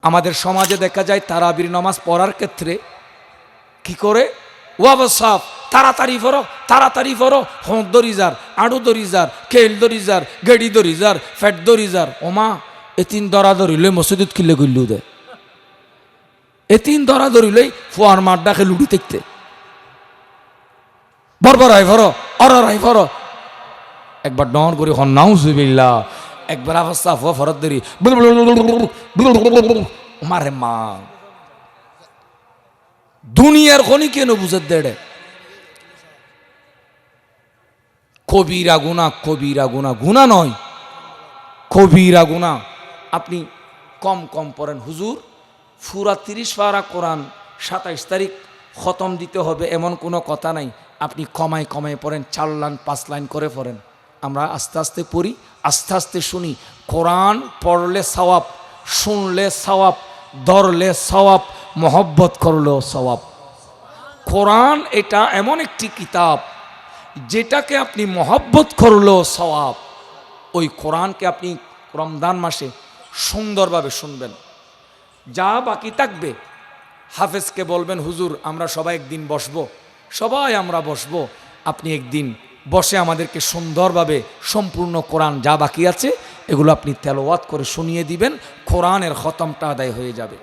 আমাদের সমাজে দেখা যায় তারাবির নামাজ পড়ার ক্ষেত্রে কি করে ওয়াবসাফ তাড়াতাড়ি পড়ো হঁ দরিজার আড়ু দরিজার কেল দরিজার গেড়ি দরিজার ফ্যাট দরিজার ওমা এতিন দরা ধরিলে মসজিদ কিলে গল্লু দে এতিন দরা ধরিলেই ফুয়ার মাঠ ডাকে লুডি দেখতে বরবরাই ভরো অরাই ভরো একবার ডর করে হন্নাউ জুবিল্লা একবার আফসা ফুয়া ফরত ধরি মারে মা দুনিয়ার খনি কেন বুঝে দেড়ে কবিরা গুনা গুনা নয় কবিরা গুনা। আপনি কম কম পড়েন হুজুর পুরা 30 পারা কোরআন 27 তারিখ খতম দিতে হবে এমন কোনো কথা নাই। আপনি কমায় পড়েন 4 লাইন 5 লাইন করে পড়েন। আমরা আস্তে আস্তে পড়ি আস্তে আস্তে শুনি। কোরআন পড়লে সওয়াব, শুনলে সওয়াব, ধরলে সওয়াব, মহব্বত করলেও সওয়াব। কোরআন এটা এমন একটি কিতাব যেটাকে আপনি মহব্বত করলেও সওয়াব। ওই কোরআনকে আপনি রমজান মাসে সুন্দরভাবে শুনবেন। যা বাকি থাকবে হাফেজকে বলবেন হুজুর আমরা সবাই একদিন বসবো, সবাই আমরা বসবো, আপনি একদিন বসে আমাদেরকে সুন্দরভাবে সম্পূর্ণ কোরআন যা বাকি আছে এগুলো আপনি তেলাওয়াত করে শুনিয়ে দিবেন, কোরআনের খতমটা আদায় হয়ে যাবে।